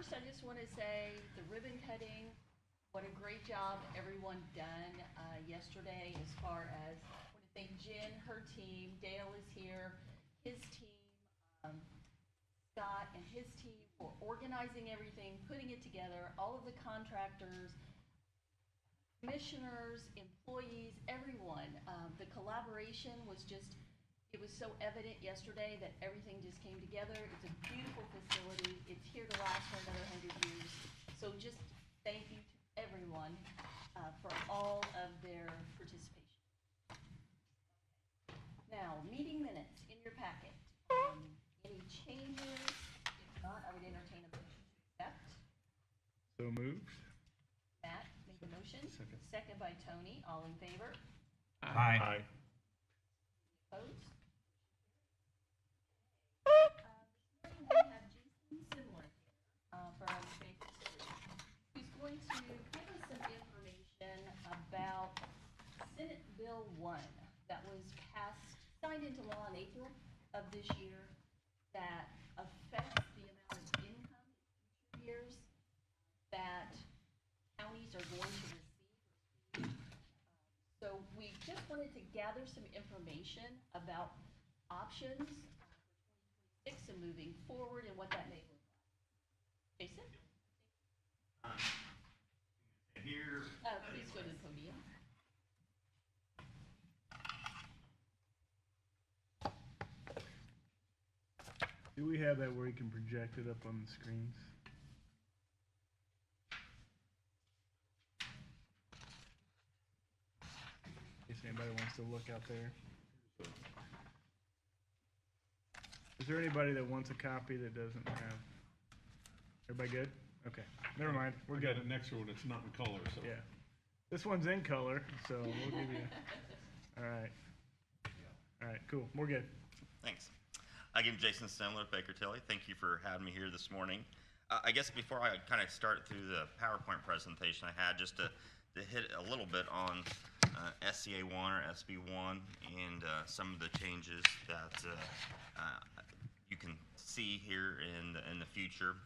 first, I just want to say the ribbon cutting, what a great job everyone done yesterday as far as, I want to thank Jen, her team, Dale is here, his team, um, Scott and his team for organizing everything, putting it together, all of the contractors, commissioners, employees, everyone. The collaboration was just, it was so evident yesterday that everything just came together. It's a beautiful facility. It's here to last for another 100 years. So just thank you to everyone for all of their participation. Now, meeting minutes in your packet. Any changes? If not, I would entertain a motion to accept. So moved. Matt made the motion. Second. Second by Tony. All in favor? Aye. Opposed? This morning we have Jason Simler from Baker Street, who's going to give us some information about Senate Bill 1 that was passed, signed into law in April of this year that affects the amount of income in future years that counties are going to receive. So we just wanted to gather some information about options for 2026 and moving forward and what that may look like. Jason? Here. Please go to the podium. Do we have that where you can project it up on the screens? In case anybody wants to look out there. Is there anybody that wants a copy that doesn't have? Everybody good? Okay, never mind, we're We good. got an extra one that's not in color, so. Yeah. This one's in color, so we'll give you, all right. All right, cool, we're good. Thanks. Again, Jason Simler, Baker Tilly. Thank you for having me here this morning. I guess before I kind of start through the PowerPoint presentation I had, just to hit a little bit on SCA 1 or SB 1 and some of the changes that you can see here in the future.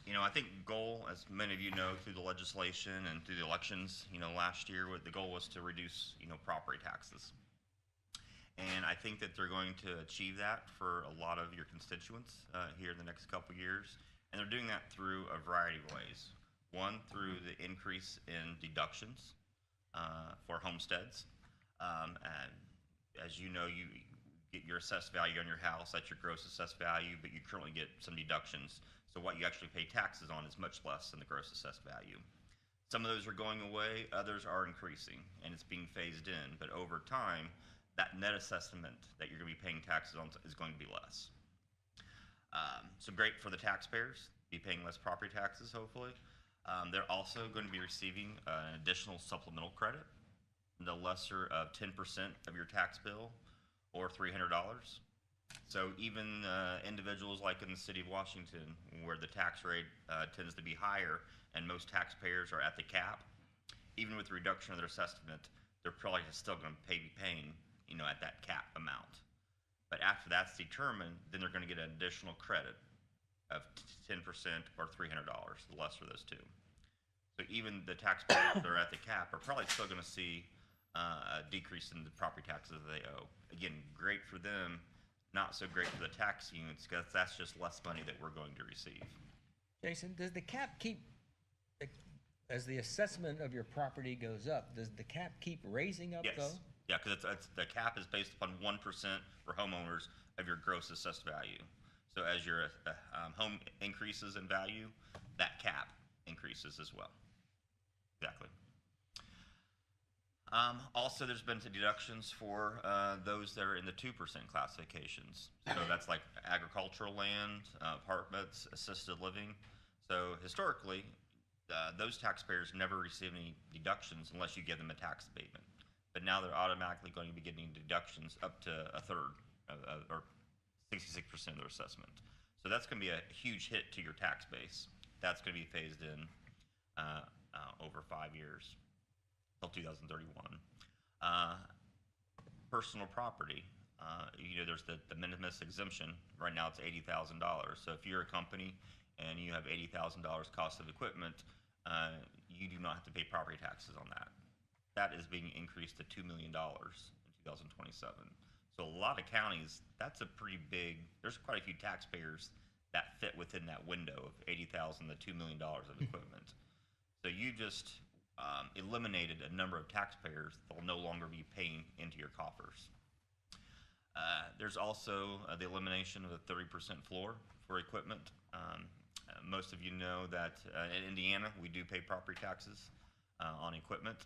You know, I think goal, as many of you know, through the legislation and through the elections, you know, last year, the goal was to reduce, you know, property taxes. And I think that they're going to achieve that for a lot of your constituents here in the next couple of years. And they're doing that through a variety of ways. One, through the increase in deductions for homesteads. And as you know, you get your assessed value on your house, that's your gross assessed value, but you currently get some deductions. So what you actually pay taxes on is much less than the gross assessed value. Some of those are going away, others are increasing, and it's being phased in. But over time, that net assessment that you're going to be paying taxes on is going to be less. So great for the taxpayers, be paying less property taxes, hopefully. They're also going to be receiving an additional supplemental credit, the lesser of 10% of your tax bill, or $300. So even individuals like in the city of Washington, where the tax rate tends to be higher and most taxpayers are at the cap, even with the reduction of their assessment, they're probably still going to be paying, you know, at that cap amount. But after that's determined, then they're going to get an additional credit of 10% or $300, the lesser of those two. So even the taxpayers that are at the cap are probably still going to see a decrease in the property taxes that they owe. Again, great for them, not so great for the tax units, because that's just less money that we're going to receive. Jason, does the cap keep, as the assessment of your property goes up, does the cap keep raising up though? Yes. Yeah, because the cap is based upon 1% for homeowners of your gross assessed value. So as your home increases in value, that cap increases as well. Exactly. Also, there's been some deductions for those that are in the 2% classifications. So that's like agricultural land, apartments, assisted living. So historically, those taxpayers never receive any deductions unless you give them a tax abatement. But now they're automatically going to be getting deductions up to a third or 66% of their assessment. So that's going to be a huge hit to your tax base. That's going to be phased in over 5 years till 2031. Personal property, you know, there's the minimus exemption. Right now it's $80,000. So if you're a company and you have $80,000 cost of equipment, you do not have to pay property taxes on that. That is being increased to $2 million in 2027. So a lot of counties, that's a pretty big, there's quite a few taxpayers that fit within that window of 80,000 to $2 million of equipment. So you just eliminated a number of taxpayers that will no longer be paying into your coffers. There's also the elimination of the 30% floor for equipment. Most of you know that in Indiana, we do pay property taxes on equipment,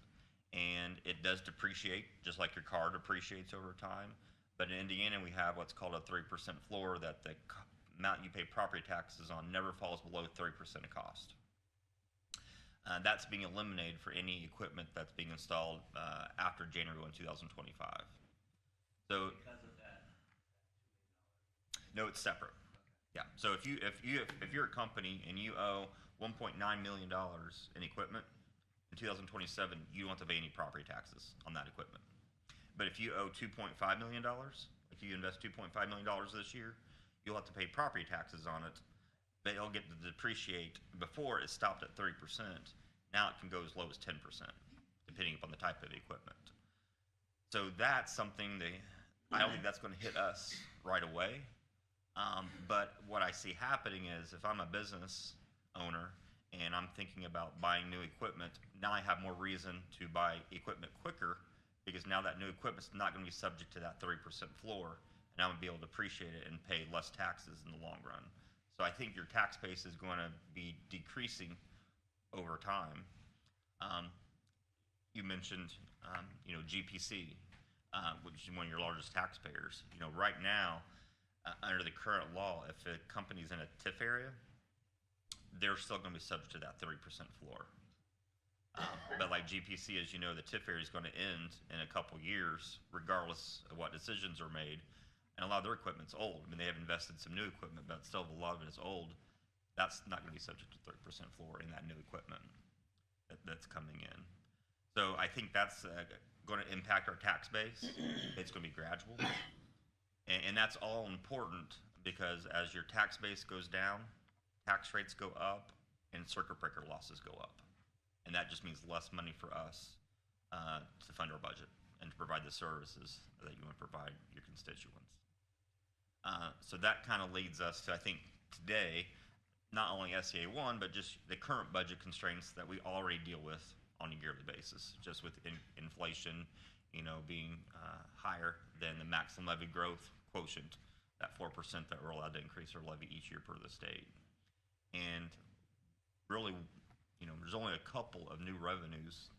and it does depreciate, just like your car depreciates over time. But in Indiana, we have what's called a 3% floor that the amount you pay property taxes on never falls below 30% of cost. That's being eliminated for any equipment that's being installed after January 1, 2025. So, Because of that. no, it's separate. Yeah. So if you're a company and you owe $1.9 million in equipment in 2027, you don't have to pay any property taxes on that equipment. But if you owe $2.5 million, if you invest $2.5 million this year, you'll have to pay property taxes on it. But it'll get to depreciate. Before it stopped at 30%. Now it can go as low as 10%, depending upon the type of equipment. So that's something I don't think that's going to hit us right away. But what I see happening is if I'm a business owner and I'm thinking about buying new equipment, now I have more reason to buy equipment quicker, because now that new equipment's not going to be subject to that 30% floor, and I'm going to be able to depreciate it and pay less taxes in the long run. So I think your tax base is going to be decreasing over time. You mentioned, GPC, which is one of your largest taxpayers. Right now, under the current law, if a company's in a TIF area, they're still going to be subject to that 30% floor. But like GPC, as you know, the TIF area is going to end in a couple years, regardless of what decisions are made. And a lot of their equipment's old. I mean, they have invested some new equipment, but still a lot of it is old. That's not going to be subject to 30% floor in that new equipment that's coming in. So I think that's going to impact our tax base. It's going to be gradual. And that's all important, because as your tax base goes down, tax rates go up and circuit breaker losses go up. And that just means less money for us to fund our budget and to provide the services that you want to provide your constituents. So that kind of leads us to, I think, today, not only SCA 1, but just the current budget constraints that we already deal with on a yearly basis, just with inflation, being higher than the maximum levy growth quotient, that 4% that we're allowed to increase our levy each year per the state. And really, there's only a couple of new revenues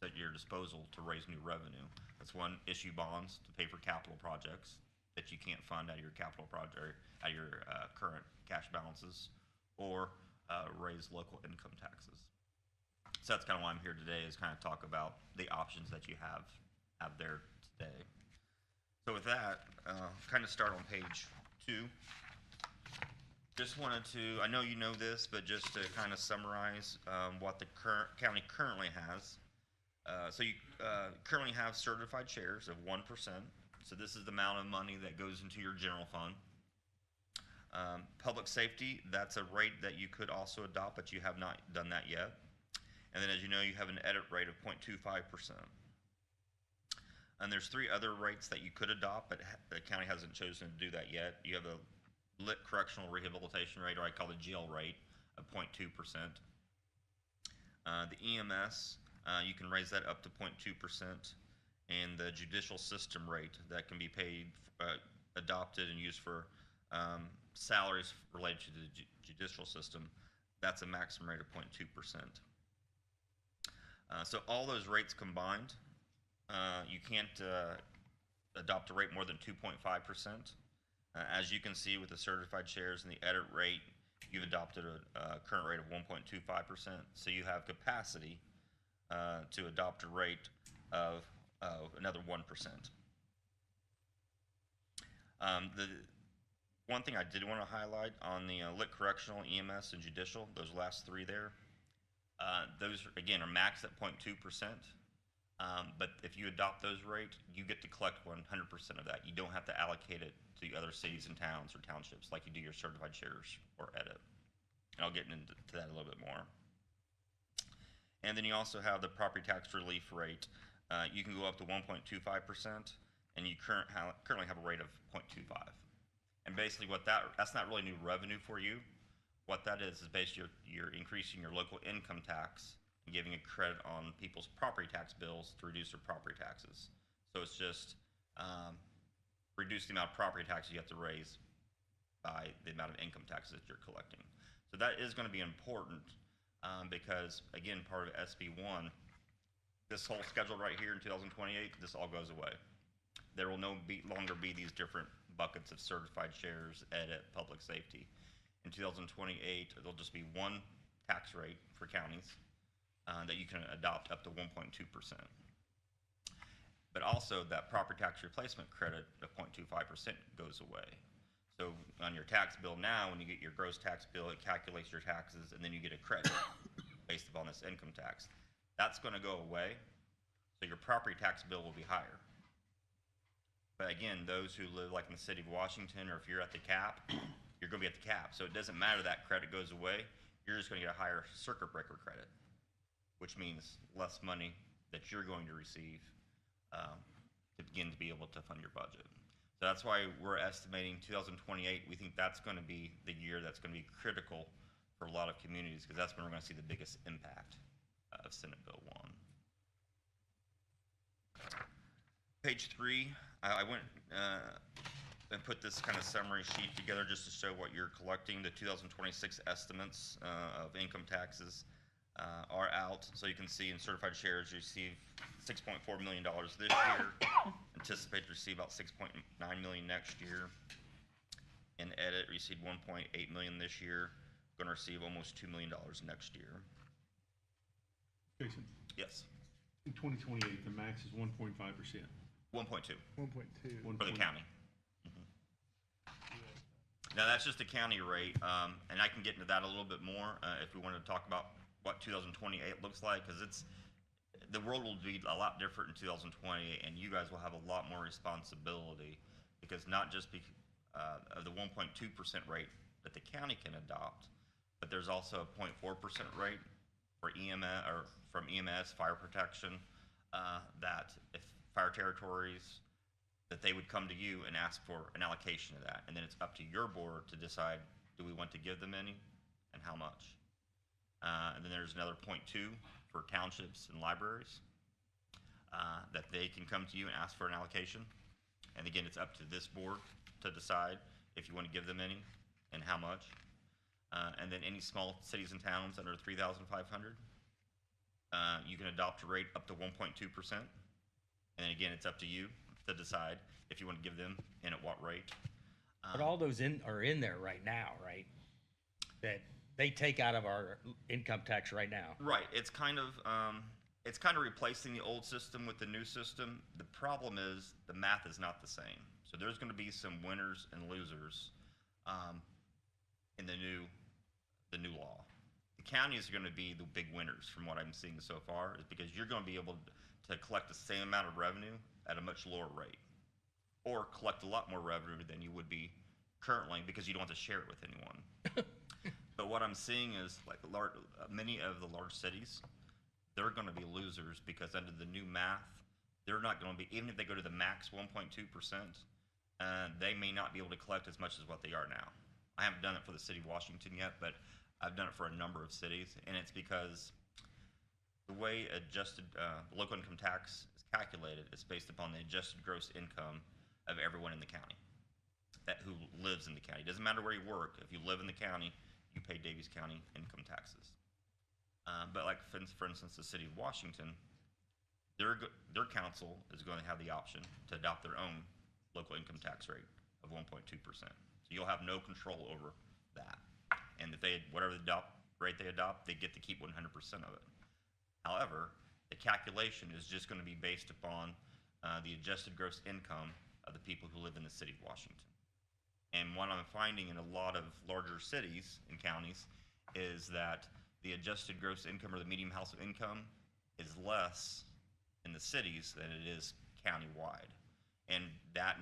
at your disposal to raise new revenue. That's one, issue bonds to pay for capital projects that you can't fund out of your capital project, or out of your current cash balances, or raise local income taxes. So that's kind of why I'm here today, is kind of talk about the options that you have there today. So with that, kind of start on page 2. Just wanted to, I know you know this, but just to kind of summarize what the county currently has. So you currently have certified shares of 1%. So this is the amount of money that goes into your general fund. Public safety, that's a rate that you could also adopt, but you have not done that yet. And then, as you know, you have an edit rate of 0.25%. And there's 3 other rates that you could adopt, but the county hasn't chosen to do that yet. You have a lit correctional rehabilitation rate, or I call it jail rate, of 0.2%. The EMS, you can raise that up to 0.2%. And the judicial system rate that can be paid, adopted and used for salaries related to the judicial system, that's a maximum rate of 0.2%. So all those rates combined, you can't adopt a rate more than 2.5%. As you can see with the certified shares and the edit rate, you've adopted a current rate of 1.25%. So you have capacity to adopt a rate of another 1%. The one thing I did want to highlight on the lit correctional, EMS, and judicial, those last 3 there, those again are maxed at 0.2%. But if you adopt those rates, you get to collect 100% of that. You don't have to allocate it to other cities and towns or townships like you do your certified shares or edit. and I'll get into that a little bit more. And then you also have the property tax relief rate. You can go up to 1.25%, and you currently have a rate of 0.25. And basically that's not really new revenue for you. What that is basically you're increasing your local income tax and giving a credit on people's property tax bills to reduce their property taxes. So it's just reduce the amount of property taxes you have to raise by the amount of income taxes that you're collecting. So that is going to be important because, again, part of SB1, this whole schedule right here in 2028, this all goes away. There will no longer be these different buckets of certified shares, edit, public safety. In 2028, there'll just be one tax rate for counties that you can adopt up to 1.2%. But also that property tax replacement credit of 0.25% goes away. So on your tax bill now, when you get your gross tax bill, it calculates your taxes, and then you get a credit based upon this income tax. That's going to go away, so your property tax bill will be higher. But again, those who live like in the city of Washington, or if you're at the cap, you're going to be at the cap. So it doesn't matter that credit goes away. You're just going to get a higher circuit breaker credit, which means less money that you're going to receive to begin to be able to fund your budget. So that's why we're estimating 2028. We think that's going to be the year that's going to be critical for a lot of communities, because that's when we're going to see the biggest impact of Senate Bill 1. Page 3, I went and put this kind of summary sheet together just to show what you're collecting. The 2026 estimates of income taxes are out. So you can see in certified shares, you receive $6.4 million this year. Anticipate to receive about $6.9 million next year. In edit, received $1.8 million this year. Going to receive almost $2 million next year. Jason, Yes. in 2028, the max is 1.5%. 1.2 1.2. for the county. Now that's just a county rate, and I can get into that a little bit more if we wanted to talk about what 2028 looks like, because the world will be a lot different in 2028, and you guys will have a lot more responsibility, because not just of the 1.2% rate that the county can adopt, but there's also a 0.4% rate for EMS or from EMS fire protection that if fire territories, that they would come to you and ask for an allocation of that. And then it's up to your board to decide, do we want to give them any and how much? And then there's another 0.2 for townships and libraries that they can come to you and ask for an allocation. And again, it's up to this board to decide if you want to give them any and how much. And then any small cities and towns under 3,500, you can adopt a rate up to 1.2%. And then again, it's up to you to decide if you want to give them and at what rate. But all those are in there right now, right? That they take out of our income tax right now. Right. It's kind of replacing the old system with the new system. The problem is the math is not the same. So there's going to be some winners and losers in the new law. The counties are going to be the big winners from what I'm seeing so far, is because you're going to be able to collect the same amount of revenue at a much lower rate, or collect a lot more revenue than you would be currently, because you don't have to share it with anyone. But what I'm seeing is like many of the large cities, they're going to be losers, because under the new math, they're not going to be, even if they go to the max 1.2%, they may not be able to collect as much as what they are now. I haven't done it for the city of Washington yet, but I've done it for a number of cities, and it's because the way adjusted local income tax is calculated is based upon the adjusted gross income of everyone in the county who lives in the county. It doesn't matter where you work. If you live in the county, you pay Daviess County income taxes. But like for instance, the city of Washington, their council is going to have the option to adopt their own local income tax rate of 1.2%. So you'll have no control over that. And if whatever rate they adopt, they get to keep 100% of it. However, the calculation is just going to be based upon the adjusted gross income of the people who live in the city of Washington. And what I'm finding in a lot of larger cities and counties is that the adjusted gross income, or the median household income, is less in the cities than it is countywide. And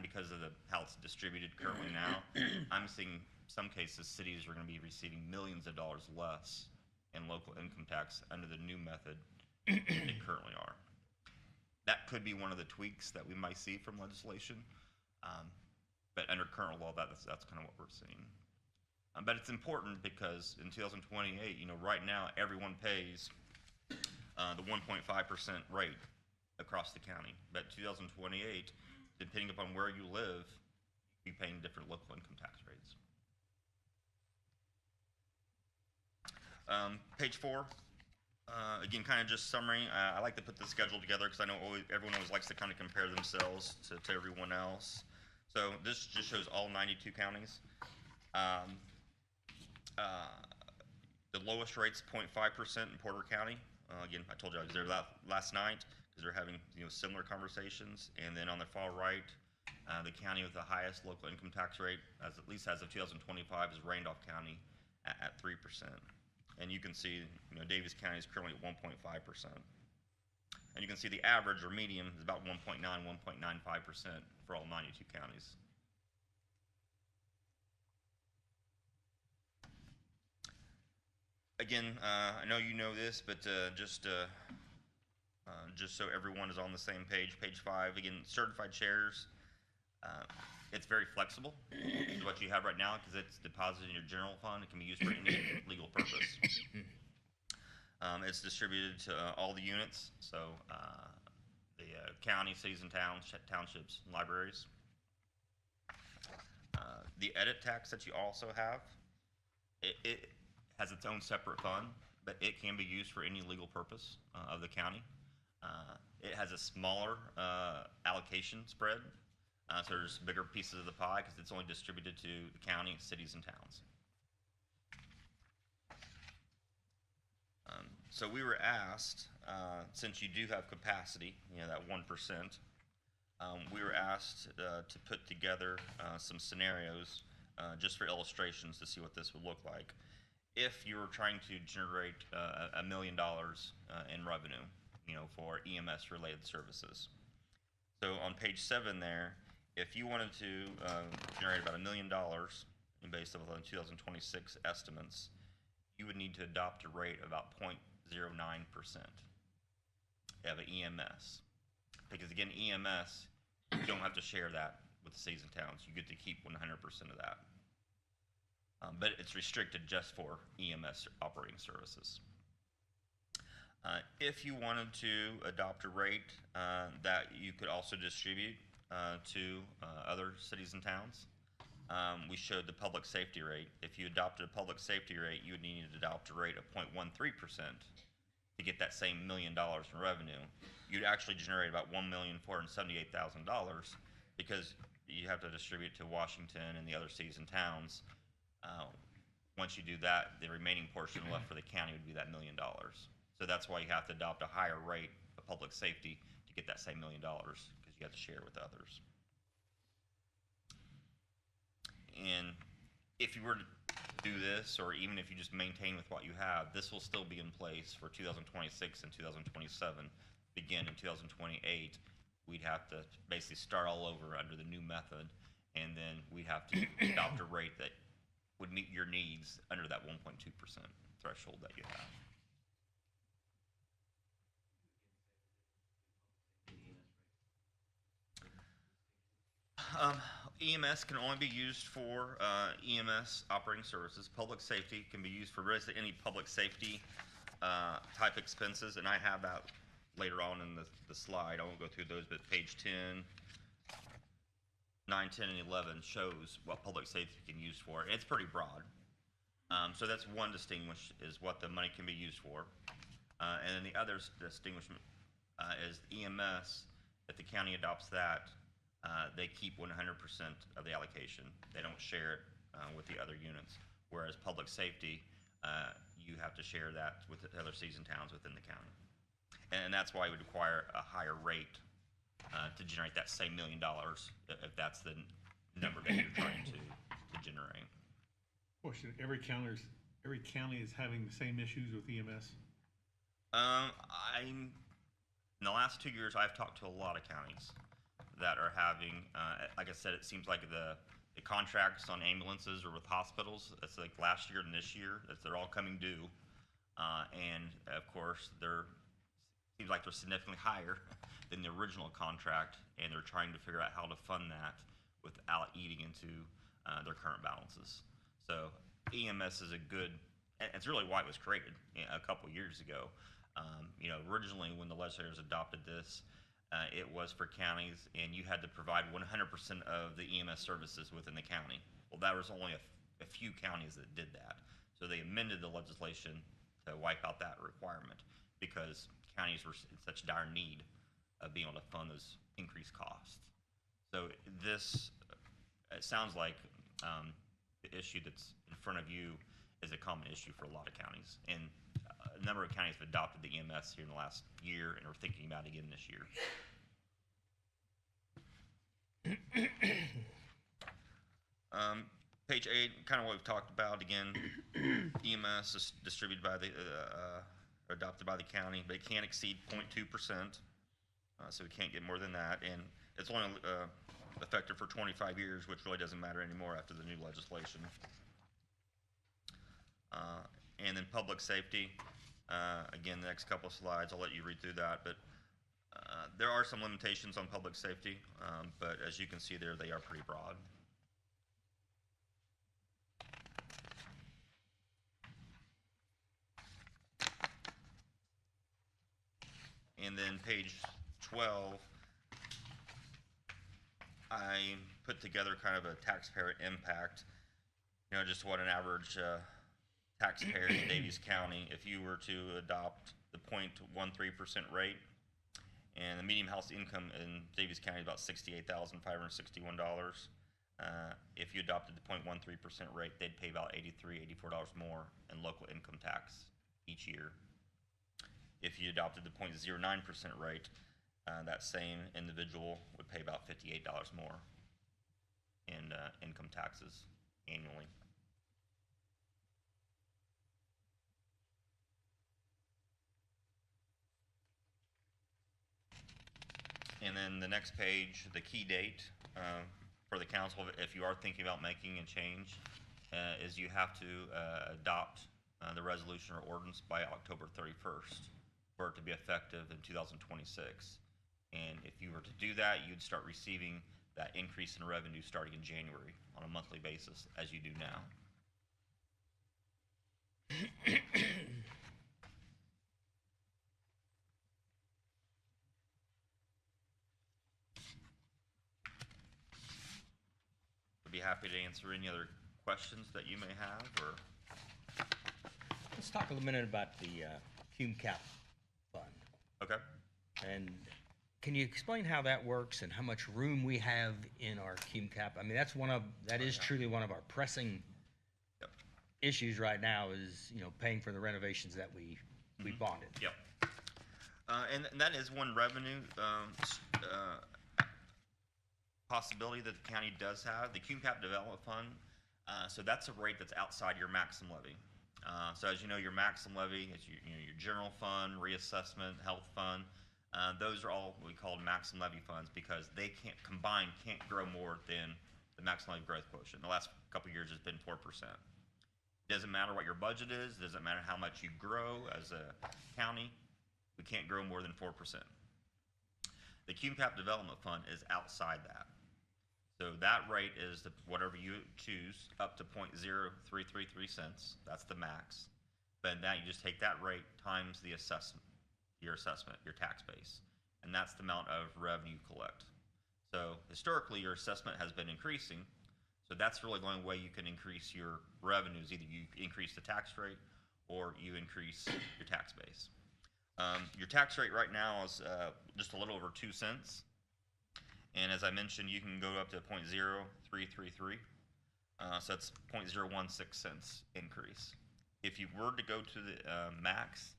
because of how it's distributed currently now, I'm seeing some cases, cities are going to be receiving millions of dollars less in local income tax under the new method they currently are. That could be one of the tweaks that we might see from legislation, but under current law, that's kind of what we're seeing. But it's important because in 2028, right now everyone pays the 1.5% rate across the county. But 2028, depending upon where you live, you'll be paying different local income tax rates. Page 4. Again, kind of just summary. I like to put the schedule together because I know everyone always likes to kind of compare themselves to everyone else. So this just shows all 92 counties. The lowest rate's 0.5% in Porter County. Again, I told you I was there last night because they're having similar conversations. And then on the far right, the county with the highest local income tax rate, at least as of 2025, is Randolph County at 3%. And you can see, Daviess County is currently at 1.5%. And you can see the average or median is about 1.9, 1.95% for all 92 counties. Again, I know you know this, but just so everyone is on the same page, page 5, again, certified shares. It's very flexible to what you have right now because it's deposited in your general fund. It can be used for any legal purpose. It's distributed to all the units, so the county, cities, and townships, and libraries. The edit tax that you also have, it has its own separate fund, but it can be used for any legal purpose of the county. It has a smaller allocation spread. So there's bigger pieces of the pie because it's only distributed to the county, cities, and towns. So we were asked, since you do have capacity, that 1%, we were asked to put together some scenarios just for illustrations to see what this would look like if you were trying to generate $1 million in revenue, for EMS-related services. So on page 7 there, if you wanted to generate about $1 million based on 2026 estimates, you would need to adopt a rate of about 0.09% of an EMS. Because again, EMS, you don't have to share that with the cities and towns. You get to keep 100% of that. But it's restricted just for EMS operating services. If you wanted to adopt a rate that you could also distribute to other cities and towns, we showed the public safety rate. If you adopted a public safety rate, you would need to adopt a rate of 0.13% to get that same $1 million in revenue. You'd actually generate about $1,478,000 because you have to distribute to Washington and the other cities and towns. Once you do that, the remaining portion left for the county would be that $1 million. So that's why you have to adopt a higher rate of public safety to get that same $1 million because you have to share with others. And if you were to do this, or even if you just maintain with what you have, this will still be in place for 2026 and 2027. Begin in 2028, we'd have to basically start all over under the new method, and then we'd have to adopt a rate that would meet your needs under that 1.2% threshold that you have. EMS can only be used for EMS operating services. Public safety can be used for basically any public safety type expenses, and I have that later on in the slide. I won't go through those, but page 10, 9, 10, and 11 shows what public safety can be used for. It's pretty broad. So that's one distinguish is what the money can be used for. And then the other distinguishment is EMS. If the county adopts that, they keep 100% of the allocation. They don't share it with the other units. Whereas public safety, you have to share that with the other cities and towns within the county. And that's why it would require a higher rate to generate that same $1 million, if that's the number that you're trying to generate. Question, every county is having the same issues with EMS? In the last 2 years, I've talked to a lot of counties that are having, like I said, it seems like the the contracts on ambulances or with hospitals, it's like last year and this year, they're all coming due. And of course, seems like they're significantly higher than the original contract, and they're trying to figure out how to fund that without eating into their current balances. So EMS is a good, and it's really why it was created a couple years ago. Originally when the legislators adopted this, it was for counties, and you had to provide 100% of the EMS services within the county. Well, there was only a few counties that did that. So they amended the legislation to wipe out that requirement because counties were in such dire need of being able to fund those increased costs. So this, it sounds like the issue that's in front of you is a common issue for a lot of counties. And a number of counties have adopted the EMS here in the last year and are thinking about it again this year. Page 8, kind of what we've talked about again. EMS is distributed by the, adopted by the county, but it can't exceed 0.2%. So we can't get more than that, and it's only effective for 25 years, which really doesn't matter anymore after the new legislation. And then public safety. Again, the next couple of slides, I'll let you read through that, but there are some limitations on public safety, but as you can see there, they are pretty broad. And then page 12, I put together kind of a taxpayer impact, just what an average taxpayer in Daviess County, if you were to adopt the 0.13% rate, and the median house income in Daviess County is about $68,561. If you adopted the 0.13% rate, they'd pay about $83, $84 more in local income tax each year. If you adopted the 0.09% rate, that same individual would pay about $58 more in income taxes annually. And then the next page, the key date for the council, if you are thinking about making a change, is you have to adopt the resolution or ordinance by October 31st for it to be effective in 2026. And if you were to do that, you'd start receiving that increase in revenue starting in January on a monthly basis, as you do now. I'd be happy to answer any other questions that you may have, or Let's talk a little minute about the cum cap fund. okay. And can you explain how that works and how much room we have in our cum cap? I mean, that is truly one of our pressing Yep. issues right now is, paying for the renovations that we bonded. Yep. And that is one revenue possibility that the county does have. The cum cap development fund, so that's a rate that's outside your maximum levy. So as you know, your maximum levy is your general fund, reassessment, health fund. Those are all what we call maximum levy funds because they can't grow more than the maximum levy growth quotient. The last couple of years has been 4%. Doesn't matter what your budget is, doesn't matter how much you grow as a county, we can't grow more than 4%. The cum cap development fund is outside that. So that rate is whatever you choose, up to 0.0333 cents. That's the max. But now you just take that rate times the assessment, your tax base, and that's the amount of revenue you collect. So historically, your assessment has been increasing. So that's really the only way you can increase your revenues. Either you increase the tax rate or you increase your tax base. Your tax rate right now is just a little over 2 cents. And as I mentioned, you can go up to 0.0333. So that's 0.016 cents increase. If you were to go to the max,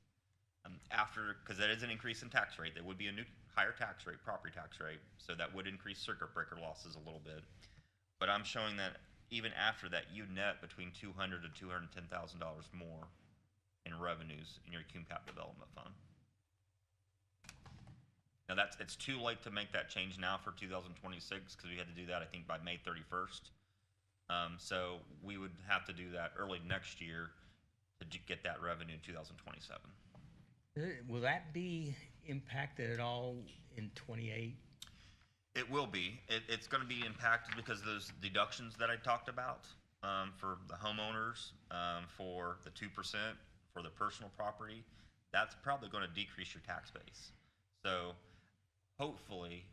because that is an increase in tax rate, there would be a new higher tax rate, property tax rate. So that would increase circuit breaker losses a little bit. But I'm showing that even after that, you net between $200,000 to $210,000 more in revenues in your cum cap development fund. Now it's too late to make that change now for 2026 because we had to do that I think by May 31st. So we would have to do that early next year to get that revenue in 2027. Will that be impacted at all in 28? It will be. It's going to be impacted because of those deductions that I talked about for the homeowners, for the 2%, for the personal property. That's probably going to decrease your tax base. So hopefully,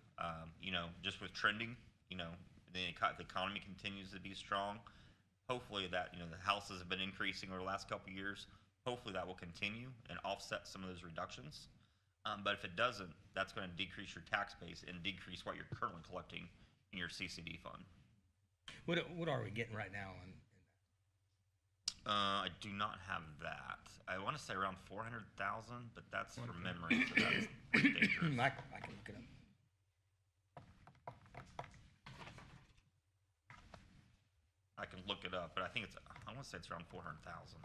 just with trending, the economy continues to be strong. Hopefully that, the houses have been increasing over the last couple of years. Hopefully that will continue and offset some of those reductions. But if it doesn't, that's going to decrease your tax base and decrease what you're currently collecting in your CCD fund. What are we getting right now on? I do not have that. I want to say around 400,000, but that's from memory, so that's pretty dangerous. I can look it up. I can look it up, but I want to say it's around 400,000.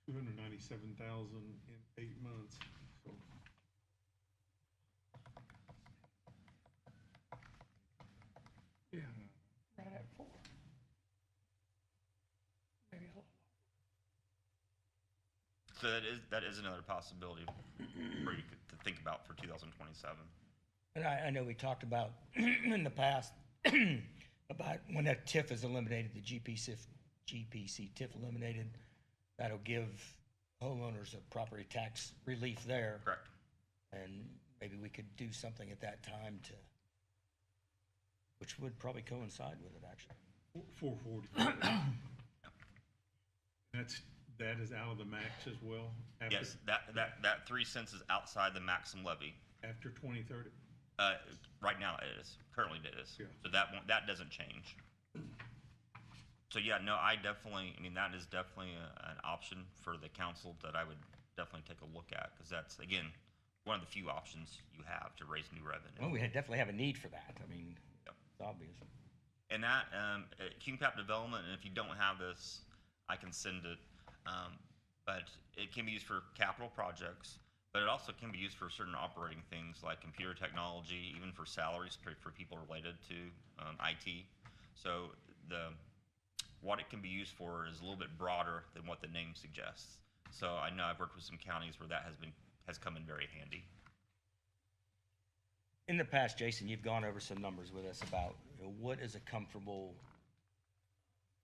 297,000 in 8 months, so. Yeah, right at 4. Maybe a little. So that is another possibility for you to think about for 2027. And I know we talked about in the past about when that TIF is eliminated, the GPC TIF eliminated, that'll give homeowners a property tax relief there. Correct. And maybe we could do something at that time which would probably coincide with it, actually. 440. That is out of the max as well? Yes, that 3 cents is outside the maximum levy. After 2030? Right now it is. Currently it is. Yeah. So that doesn't change. So yeah, no, that is definitely an option for the council that I would definitely take a look at, because that's, again, one of the few options you have to raise new revenue. Well, we definitely have a need for that. I mean, Yep. it's obvious. And that, QCAP development, and if you don't have this, I can send it, but it can be used for capital projects, but it also can be used for certain operating things like computer technology, even for salaries for people related to IT. So what it can be used for is a little bit broader than what the name suggests. So I know I've worked with some counties where that has come in very handy. In the past, Jason, you've gone over some numbers with us about what is a comfortable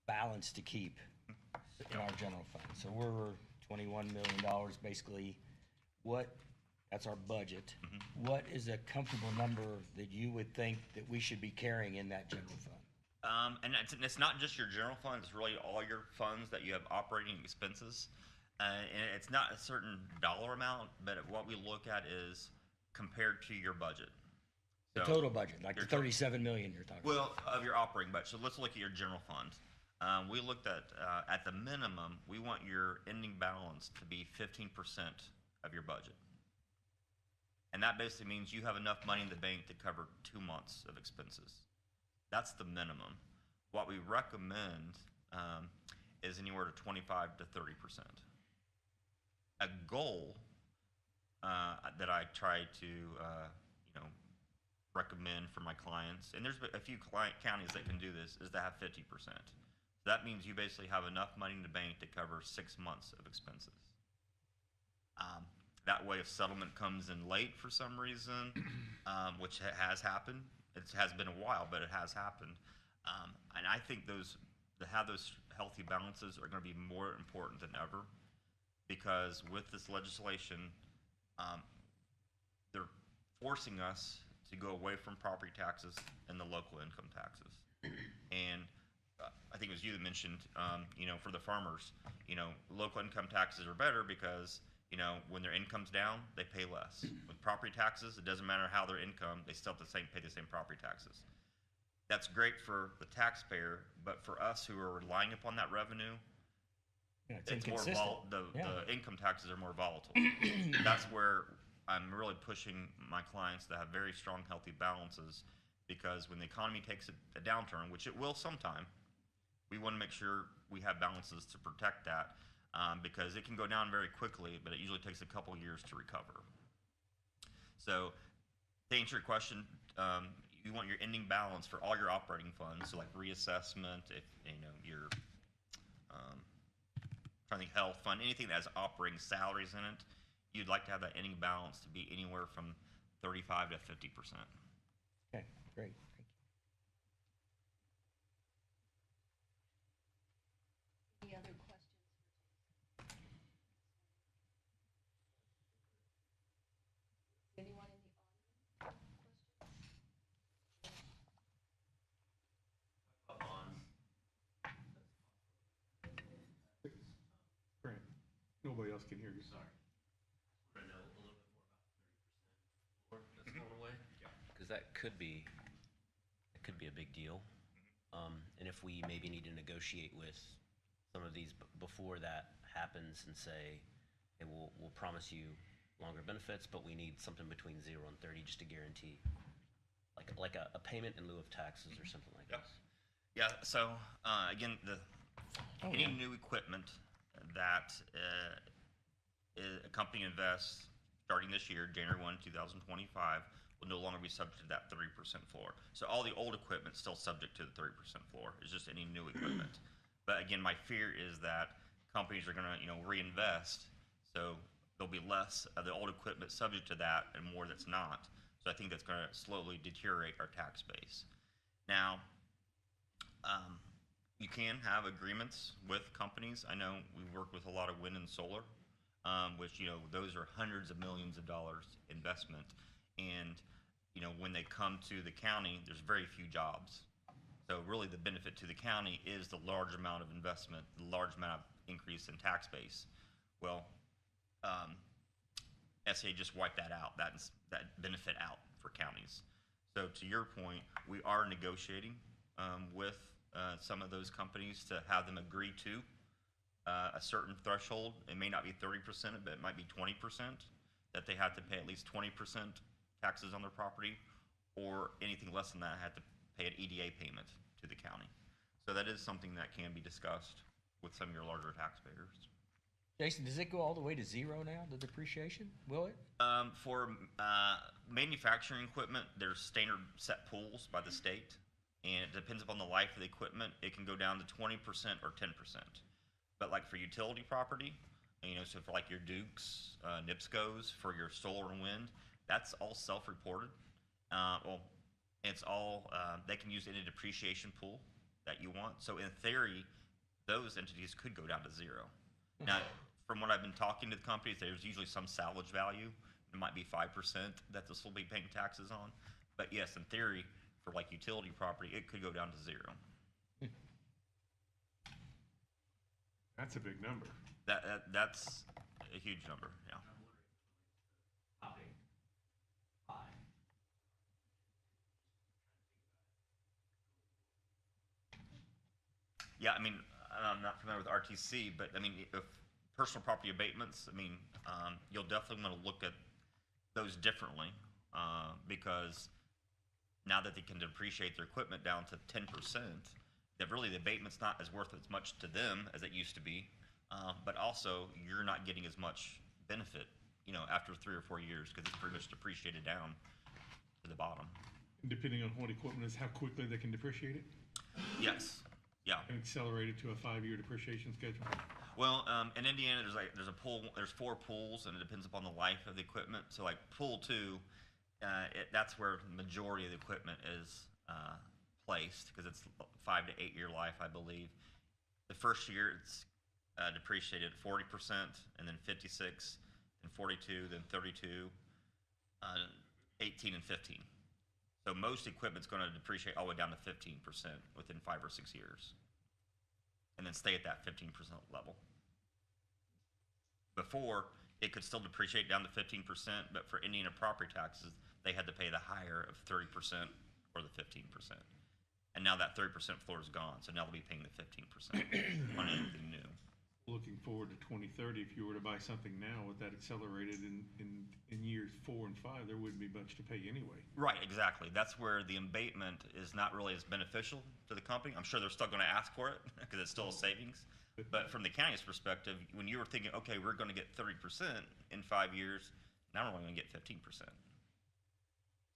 balance to keep in our general fund. So we're $21 million, basically. That's our budget. What is a comfortable number that you would think that we should be carrying in that general fund? And it's not just your general fund, it's really all your funds that you have operating expenses. And it's not a certain dollar amount, but what we look at is compared to your budget. The So, total budget, like the your 37 million you're talking about. well, of your operating budget. So let's look at your general fund. We looked at the minimum, we want your ending balance to be 15% of your budget. And that basically means you have enough money in the bank to cover 2 months of expenses. That's the minimum. What we recommend is anywhere to 25 to 30%. A goal that I try to recommend for my clients, and there's a few counties that can do this, is to have 50%. So that means you basically have enough money in the bank to cover 6 months of expenses. That way, if settlement comes in late for some reason, which has happened, it has been a while, but it has happened. And I think to have those healthy balances are going to be more important than ever, because with this legislation, they're forcing us to go away from property taxes and the local income taxes. And I think it was you that mentioned, for the farmers, local income taxes are better because when their income's down, they pay less. With property taxes, it doesn't matter how their income, they still have to pay the same property taxes. That's great for the taxpayer, but for us who are relying upon that revenue, It's it's more inconsistent. the Yeah. income taxes are more volatile. That's where I'm really pushing my clients to have very strong, healthy balances, because when the economy takes a downturn, which it will sometime, we want to make sure we have balances to protect that. Because it can go down very quickly, but it usually takes a couple years to recover. So, to answer your question, you want your ending balance for all your operating funds, so like reassessment, if, your, trying to think health fund, anything that has operating salaries in it, you'd like to have that ending balance to be anywhere from 35 to 50%. Okay, great. Thank you. Any other questions? Anyone in the audience? Grant, nobody else can hear you. Sorry. Want to know a little bit more about the 30% floor that's going away? Because that could be a big deal. And if we maybe need to negotiate with some of these before that happens and say, hey, we'll promise you longer benefits, but we need something between 0 and 30 just to guarantee, like a payment in lieu of taxes or something like Yep. this. Yeah, so, again, any new equipment that a company invests starting this year, January 1, 2025, will no longer be subject to that 30% floor. So all the old equipment's still subject to the 30% floor. It's just any new equipment. But again, my fear is that companies are gonna, reinvest, so there'll be less of the old equipment subject to that and more that's not. So I think that's gonna slowly deteriorate our tax base. Now, you can have agreements with companies. I know we've worked with a lot of wind and solar, which, those are hundreds of millions of dollars investment. And, when they come to the county, there's very few jobs. So really the benefit to the county is the large amount of investment, the large amount of increase in tax base. Well, SA just wiped that out, that benefit out for counties. So to your point, we are negotiating with some of those companies to have them agree to a certain threshold. It may not be 30%, but it might be 20%, that they have to pay at least 20% taxes on their property, or anything less than that had to pay an EDA payment to the county. So that is something that can be discussed with some of your larger taxpayers. Jason, does it go all the way to 0 now, the depreciation? Will it? For manufacturing equipment, there's standard set pools by the state, and it depends upon the life of the equipment. It can go down to 20% or 10%. But like for utility property, so for like your Dukes, NIPSCOs, for your solar and wind, that's all self-reported. Well, it's all, they can use any depreciation pool that you want. So in theory, those entities could go down to 0. Now, from what I've been talking to the companies, there's usually some salvage value. It might be 5% that this will be paying taxes on. But yes, in theory, for like utility property, it could go down to 0. That's a big number. That's a huge number, yeah. Yeah, I mean, I'm not familiar with RTC, but I mean, if personal property abatements, I mean, you'll definitely want to look at those differently, because now that they can depreciate their equipment down to 10%, that really the abatement's not as worth as much to them as it used to be, but also you're not getting as much benefit, after 3 or 4 years, because it's pretty much depreciated down to the bottom. And depending on what equipment is, how quickly they can depreciate it? Yes, yeah. And accelerate it to a 5-year depreciation schedule? Well, in Indiana, there's 4 pools, and it depends upon the life of the equipment. So like pool 2, that's where the majority of the equipment is placed, because it's 5 to 8 year life, I believe. The first year it's depreciated 40%, and then 56, and 42, then 32, 18, and 15. So most equipment's going to depreciate all the way down to 15% within 5 or 6 years, and then stay at that 15% level. Before, it could still depreciate down to 15%, but for Indiana property taxes, they had to pay the higher of 30% or the 15%. And now that 30% floor is gone, so now they'll be paying the 15% on anything new. Looking forward to 2030, if you were to buy something now with that accelerated in years 4 and 5, there wouldn't be much to pay anyway. Right, exactly. That's where the abatement is not really as beneficial to the company. I'm sure they're still going to ask for it because it's still a savings. But from the county's perspective, when you were thinking, okay, we're going to get 30% in 5 years, now we're only going to get 15%.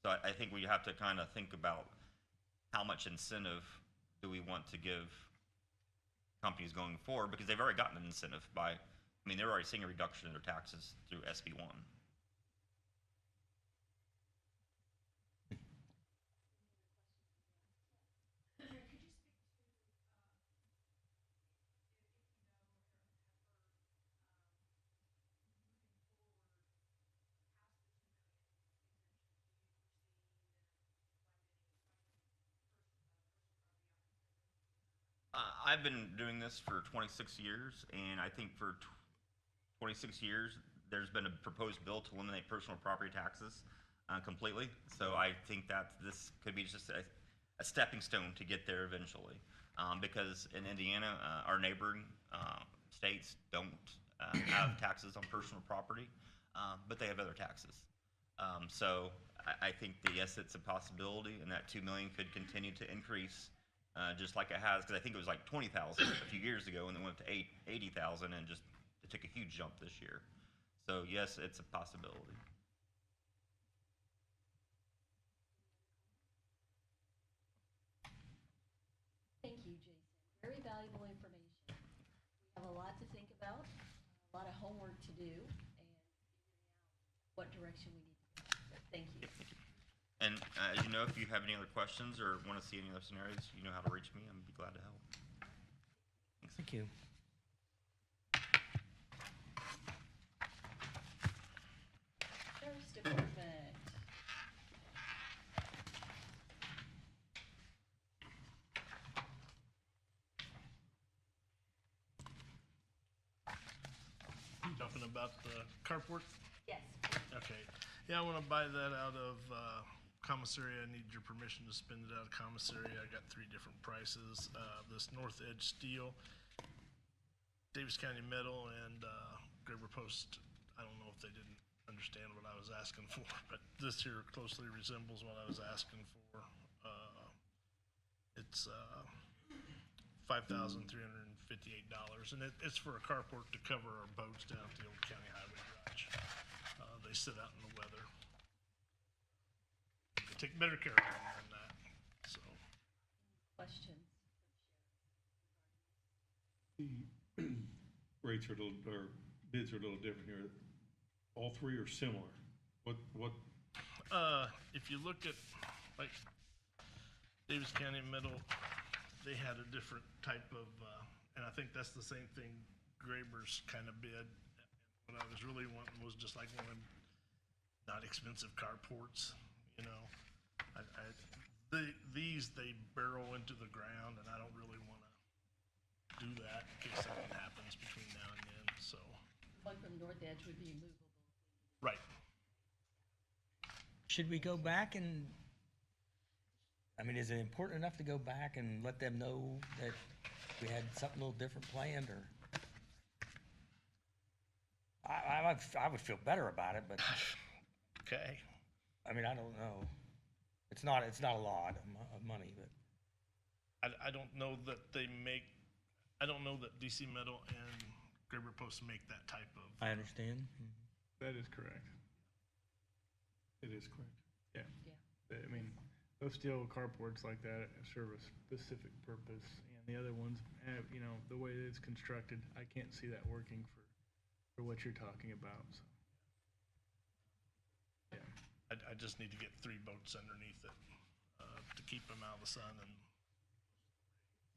So I think we have to kind of think about how much incentive do we want to give companies going forward, because they've already gotten an incentive by, I mean, they're already seeing a reduction in their taxes through SB 1. I've been doing this for 26 years, and I think for 26 years, there's been a proposed bill to eliminate personal property taxes completely. So I think that this could be just a stepping stone to get there eventually. Because in Indiana, our neighboring states don't have taxes on personal property, but they have other taxes. So I think that yes, it's a possibility, and that 2 million could continue to increase. Just like it has, because I think it was like 20,000 a few years ago, and then went to 80,000, and just it took a huge jump this year. So yes, it's a possibility. Thank you, Jason. Very valuable information. We have a lot to think about, a lot of homework to do, and figuring out what direction we need to go. So thank you. Thank you. And as you know, if you have any other questions or want to see any other scenarios, you know how to reach me. I'd be glad to help. Thanks. Thank you. Sheriff's Department. Talking about the carport? Yes. Okay. Yeah, I want to buy that out of commissary. I need your permission to spend it out of commissary. I got 3 different prices. This North Edge steel, Daviess County Metal, and Graber Post. I don't know if they didn't understand what I was asking for, but this here closely resembles what I was asking for. It's $5,358, and it's for a carport to cover our boats down at the old county highway garage. They sit out in the weather. They take better care of them than that, so. Questions? The rates are a little, or bids are a little different here. All 3 are similar. What, If you look at, like, Daviess County Metal, they had a different type of, and I think that's the same thing Graber's kind of bid. What I was really wanting was just like one of them not expensive carports, you know. These, they barrel into the ground, and I don't really want to do that in case something happens between now and then, so. One from North Edge would be movable. Right. Should we go back and, I mean, is it important enough to go back and let them know that we had something a little different planned, or? I would feel better about it, but, Okay. I mean, I don't know. It's not a lot of money, but. I don't know that I don't know that DC Metal and Graber Post make that type of. I understand. That is correct. it is correct. Yeah. Yeah. I mean, those steel carports like that serve a specific purpose, and the other ones, you know, the way that it's constructed, I can't see that working for what you're talking about, so. Yeah. I just need to get 3 boats underneath it to keep them out of the sun, and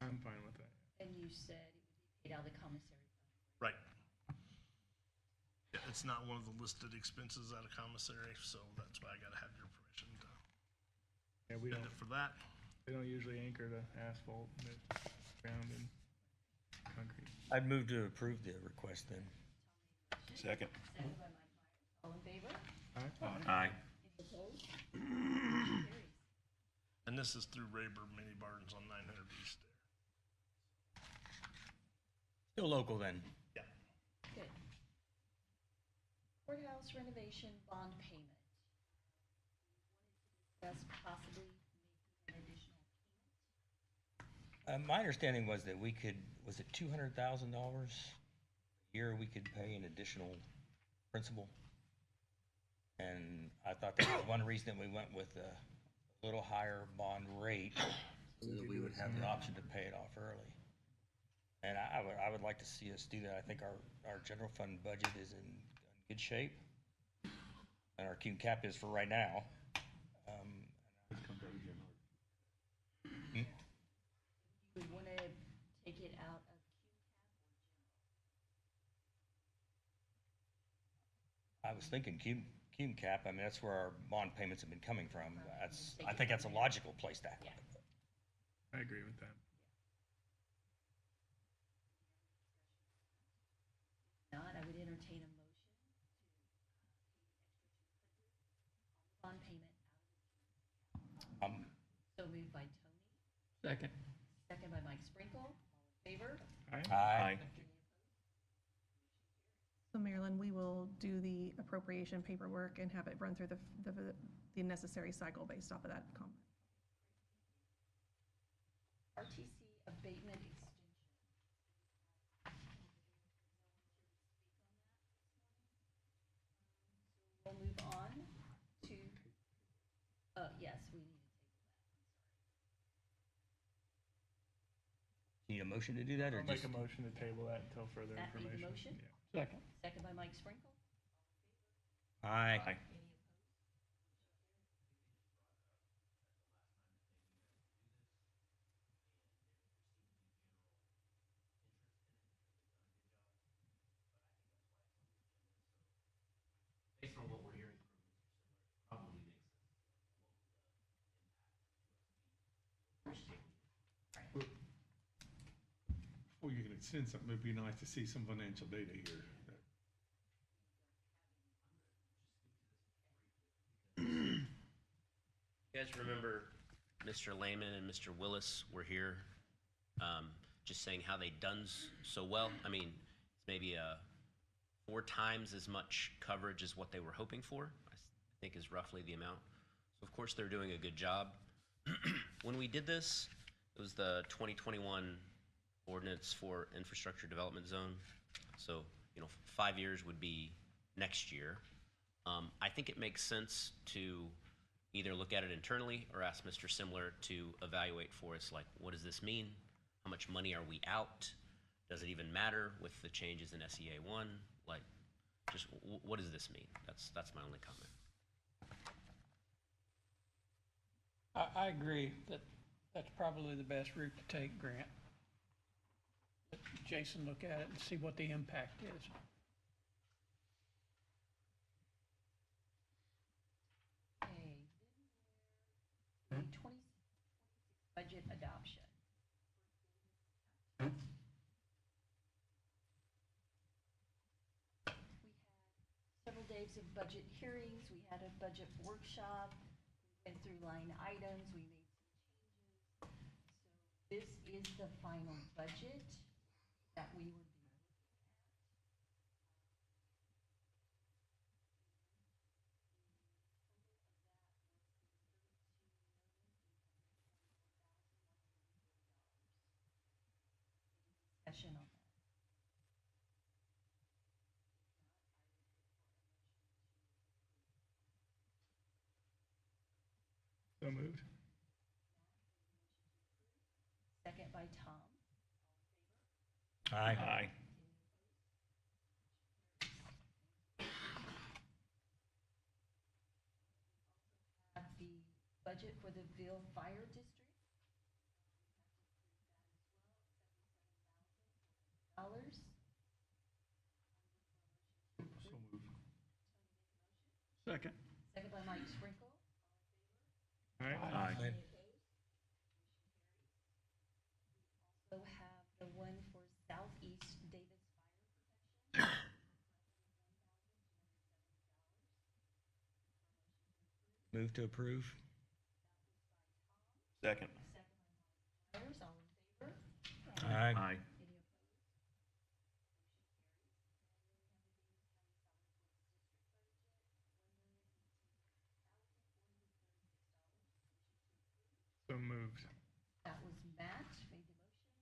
I'm fine with that. And you said it would be paid out of the commissary fund. right. Yeah, it's not one of the listed expenses out of commissary, so that's why I gotta have your permission to Yeah, we spend don't, it for that. they don't usually anchor to asphalt, but ground and concrete. I'd move to approve the request then. Second. Seconded by Mike Myers. All in favor? Aye. Any opposed? Carries. And this is through Rayburn Mini Barns on 900 East there. Still local then. Yeah. Good. Courthouse renovation bond payment. Discuss possibly making an additional payment. My understanding was that we could, was it $200,000 a year we could pay an additional principal? And I thought that was one reason that we went with a little higher bond rate, so that we would have the option to pay it off early. And I would like to see us do that. I think our general fund budget is in good shape. And our cum cap is for right now. This comes out of general. We want to take it out of I was thinking cum cap, I mean, that's where our bond payments have been coming from. I think that's a logical place to have it. I agree with that. Not, I would entertain a motion to bond payment out of so moved by Tony, Second. second by Mike Sprinkle. All in favor? Aye. So Marilyn, we will do the appropriation paperwork and have it run through the necessary cycle based off of that comment. RTC abatement extension. We'll move on to, yes, we need to Need a motion to do that, or I'll make just? a motion to table that until further That need a information. motion? Yeah. Second. second by Mike Sprinkle. Aye. Any opposed? Based on what we're hearing from Mr. Similar, it probably makes sense. Before you can extend something, it'd be nice to see some financial data here. You guys remember Mr. Lehman and Mr. Willis were here, just saying how they done so well? I mean, it's maybe 4 times as much coverage as what they were hoping for, I think is roughly the amount. So of course they're doing a good job. When we did this, it was the 2021 ordinance for infrastructure development zone. So, 5 years would be next year. I think it makes sense to either look at it internally or ask Mr. Simler to evaluate for us, like, what does this mean? How much money are we out? Does it even matter with the changes in SEA 1? Like, just what does this mean? That's my only comment. I agree that that's probably the best route to take, Grant. Let Jason look at it and see what the impact is. Okay, then the 26 budget adoption. We had several days of budget hearings, we had a budget workshop, we went through line items, we made some changes. So this is the final budget that we would be looking at. Discussion on that. So moved. Second by Tom. Aye. Have the budget for the Ville Fire District. Dollars. So move. Second. Second by Mike Sprinkle. All right. Aye. Any opposed? Also have the one for Southeast Davis Fire Protection. Move to approve. Second. Second by Myers, all in favor? Aye. Any opposed? So moved. That was Matt, made the motion.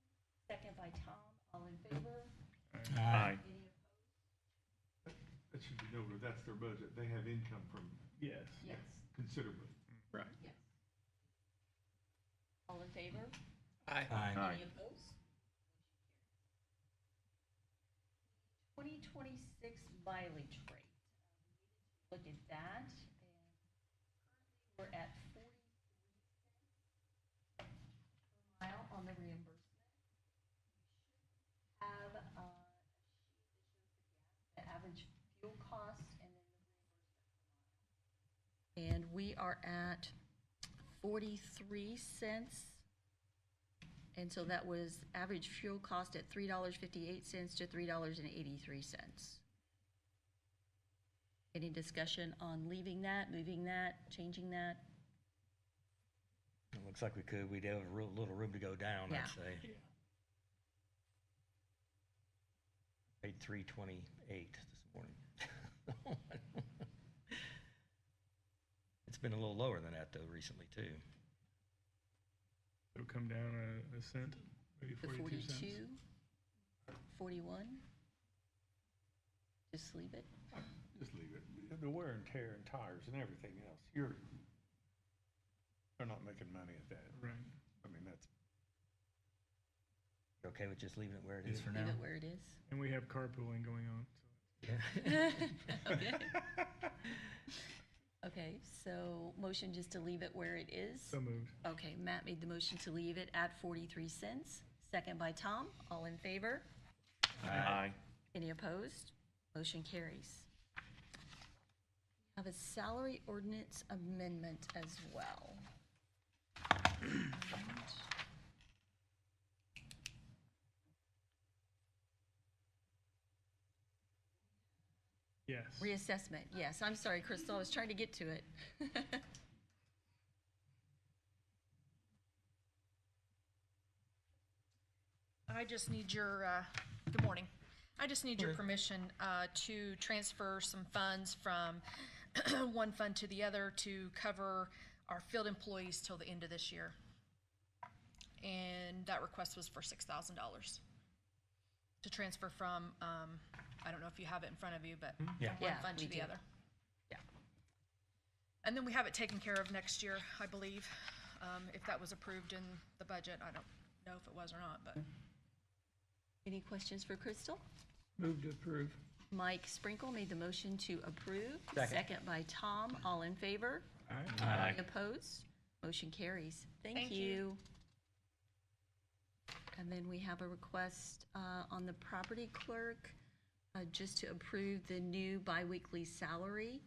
Second by Tom, all in favor? Aye. Any opposed? That should be noted, that's their budget. They have income from Yes. Yes, considerably. Right. yes. All in favor? Aye. Any opposed? 2026 mileage rate. Look at that, and currently we're at 43 cents per mile on the reimbursement. We should have a sheet that shows the average fuel cost and then the reimbursement per mile. And we are at 43 cents. And so that was average fuel cost at $3.58 to $3.83. Any discussion on leaving that, moving that, changing that? It looks like we could. We'd have a little room to go down, Yeah. I'd say. Paid $3.28 this morning. It's been a little lower than that though recently too. It'll come down a cent, maybe The 42 cents. 41? Just leave it? Just leave it. The wear and tear and tires and everything else, they're not making money at that. Right. I mean, that's, You okay with just leaving it where it is for now? Leave it where it is? And we have carpooling going on, so. Okay. Okay, so motion just to leave it where it is? So moved. Okay, Matt made the motion to leave it at 43 cents. Second by Tom. All in favor? Aye. Any opposed? Motion carries. We have a salary ordinance amendment as well. Yes. Reassessment, yes. I'm sorry, Crystal, I was trying to get to it. I just need your, good morning. I just need your permission to transfer some funds from one fund to the other to cover our field employees till the end of this year. And that request was for $6,000 to transfer from, I don't know if you have it in front of you, but Yeah. from one Yeah, fund we to the do. other. Yeah. And then we have it taken care of next year, I believe, if that was approved in the budget. I don't know if it was or not, but. Any questions for Crystal? Move to approve. Mike Sprinkle made the motion to approve. Second. By Tom. All in favor? Aye. Any opposed? Motion carries. Thank Thank you. you. And then we have a request on the property clerk just to approve the new biweekly salary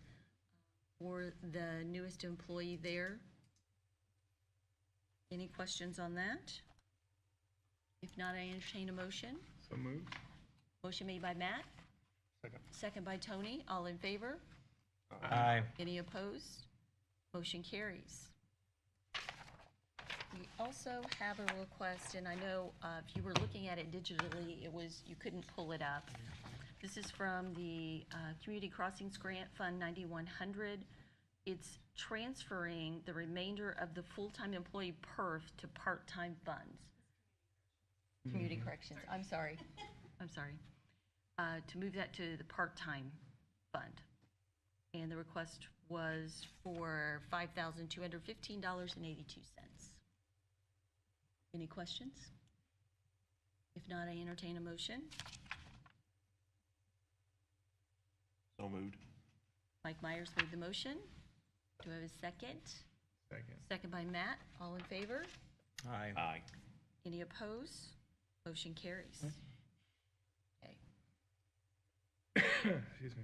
for the newest employee there. Any questions on that? If not, I entertain a motion. So moved. Motion made by Matt, second. second by Tony. All in favor? Aye. Any opposed? Motion carries. We also have a request, and I know if you were looking at it digitally, you couldn't pull it up. This is from the Community Crossings Grant Fund 9100. It's transferring the remainder of the full-time employee perf to part-time funds. Community corrections, I'm sorry. To move that to the part-time fund. And the request was for $5,215.82. Any questions? If not, I entertain a motion. So moved. Mike Myers made the motion. Do I have a second? Second. Second by Matt. All in favor? Aye. Aye. Any opposed? Motion carries. Okay. Excuse me.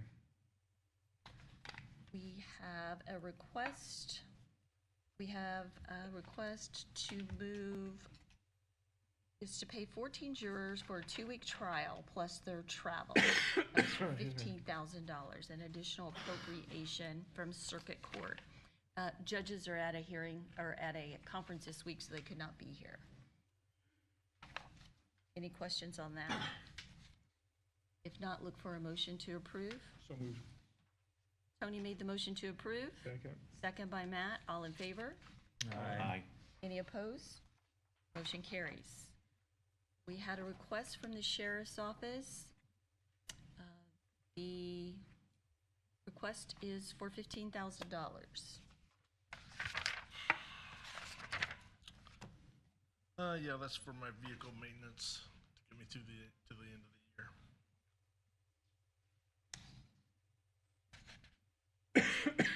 We have a request to move, is to pay 14 jurors for a 2-week trial plus their travel. That's for $15,000, an additional appropriation from circuit court. Judges are at a hearing, or at a conference this week, so they could not be here. Any questions on that? If not, look for a motion to approve. So moved. Tony made the motion to approve. Second. Second by Matt. All in favor? Aye. Any opposed? Motion carries. We had a request from the sheriff's office. The Request is for $15,000. Yeah, that's for my vehicle maintenance to get me to the end of the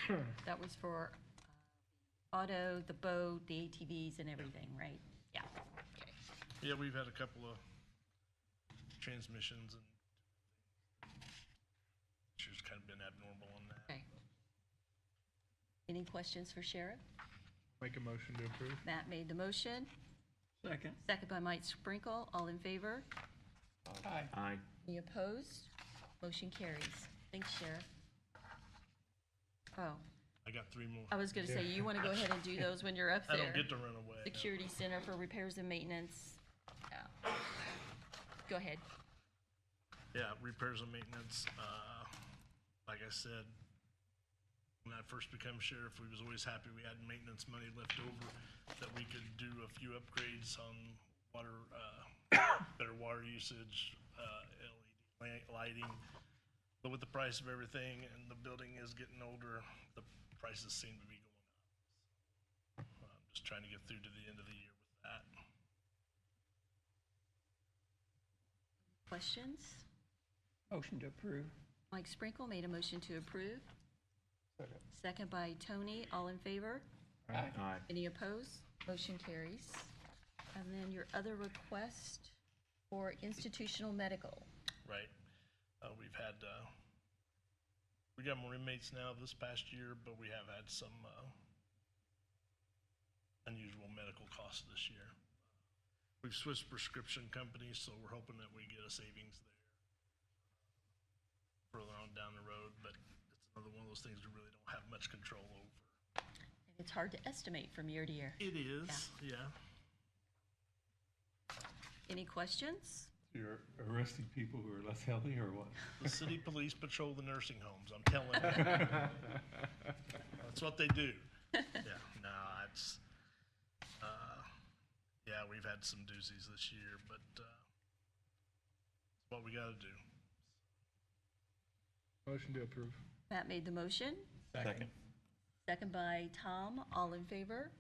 year. That was for auto, the boat, the ATVs and everything, right? Yeah. Okay. Yeah, we've had a couple of transmissions and she's kind of been abnormal on that. Okay. Any questions for Sheriff? Make a motion to approve. Matt made the motion, Second. second by Mike Sprinkle. All in favor? Aye. Aye. Any opposed? Motion carries. Thanks, Sheriff. Oh, I got 3 more. I was gonna say, you wanna go ahead and do those when you're up I there? don't get to run away. Security Center for Repairs and Maintenance. Yeah. Go ahead. Yeah, repairs and maintenance. Like I said, when I first became sheriff, we was always happy we had maintenance money left over that we could do a few upgrades on water, better water usage, LED lighting. But with the price of everything and the building is getting older, the prices seem to be going up. I'm just trying to get through to the end of the year with that. Questions? Motion to approve. Mike Sprinkle made a motion to approve. Second. Second by Tony. All in favor? Aye. Aye. Any opposed? Motion carries. And then your other request for institutional medical. Right. We've had, we got more inmates now this past year, but we have had some unusual medical costs this year. We've switched prescription companies, so we're hoping that we get a savings there further on down the road, but it's another one of those things we really don't have much control over. And it's hard to estimate from year to year. It is, yeah. Any questions? You're arresting people who are less healthy or what? The city police patrol the nursing homes, I'm telling you. That's what they do. Yeah, no, it's, yeah, we've had some doozies this year, but, it's what we gotta do. Motion to approve. Matt made the motion. Second. Second by Tom. All in favor?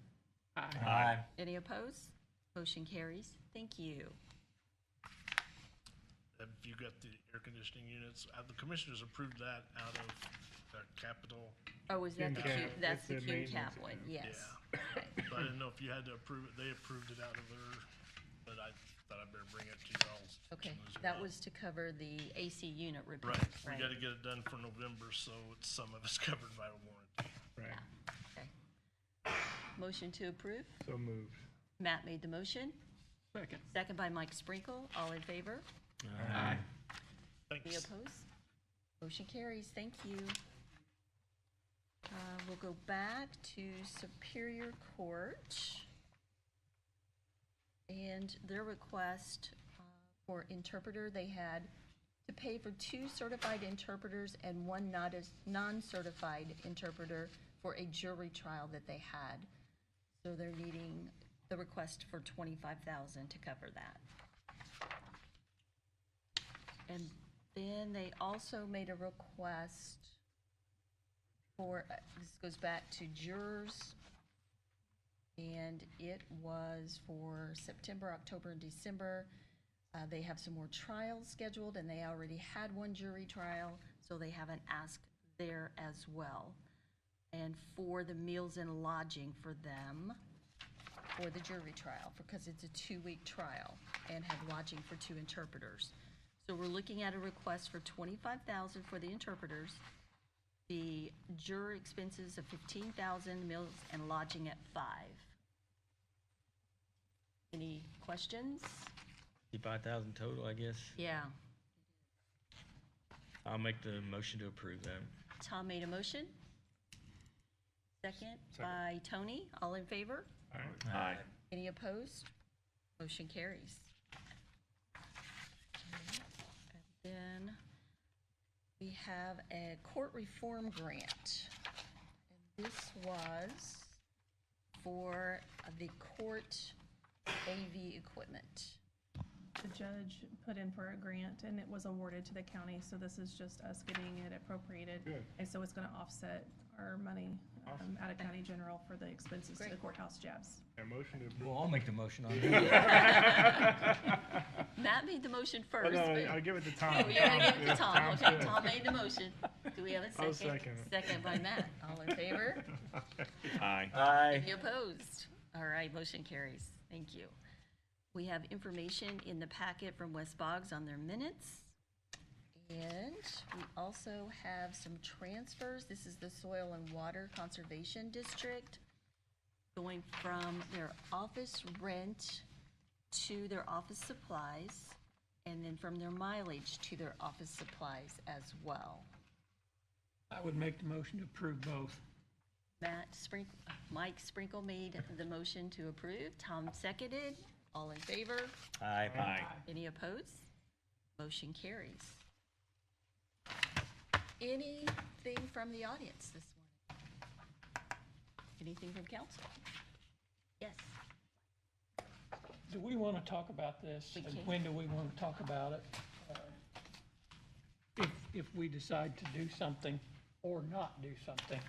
Aye. Aye. Any opposed? Motion carries. Thank you. Have you got the air conditioning units? The commissioners approved that out of the capital. Oh, is that the Cume Cume, cap. that's It's the the Cume maintenance cap one, account. yes. Yeah. So I didn't know if you had to approve it. They approved it out of their, but I thought I'd better bring it to y'all's. Okay, attention as that well. was to cover the AC unit repair, Right, right? we gotta get it done for November, so it's some of it's covered by a warranty. Right. Okay. Motion to approve. So moved. Matt made the motion. Second. Second by Mike Sprinkle. All in favor? Aye. Any Thanks. opposed? Motion carries. Thank you. We'll go back to Superior Court. And their request for interpreter, they had to pay for 2 certified interpreters and 1 non-certified interpreter for a jury trial that they had. So they're needing the request for $25,000 to cover that. And then they also made a request for, this goes back to jurors, and it was for September, October, and December. They have some more trials scheduled, and they already had 1 jury trial, so they have an ask there as well. And for the meals and lodging for them, for the jury trial, because it's a 2-week trial, and have lodging for 2 interpreters. So we're looking at a request for $25,000 for the interpreters, the juror expenses of $15,000, meals and lodging at $5,000. Any questions? 55,000 total, I guess. Yeah. I'll make the motion to approve that. Tom made a motion. Second by Tony. All in favor? Aye. Any opposed? Motion carries. And then we have a court reform grant. And this was for the court AV equipment. the judge put in for a grant and it was awarded to the county, so this is just us getting it appropriated. Good. And so it's gonna offset our money, Awesome. out of county general for the expenses to the Great. courthouse jabs. A motion to approve. Well, I'll make the motion on that. Matt made the motion Oh, first. no, but- I'll give it to Oh, Tom. you're gonna give it Yeah, to Tom. Tom's Okay, good. Tom made the motion. Do we have a 2nd I'll second it. Second by Matt. All in favor? Aye. Aye. Any opposed? All right, motion carries. Thank you. We have information in the packet from West Boggs on their minutes. And we also have some transfers. This is the Soil and Water Conservation District going from their office rent to their office supplies, and then from their mileage to their office supplies as well. I would make the motion to approve both. Mike Sprinkle made the motion to approve. Tom seconded. All in favor? Aye. Aye. Any opposed? Motion carries. Anything from the audience this morning? Anything from council? Yes. Do we want to talk about this? We And can. when do we want to talk about it? If we decide to do something or not do something,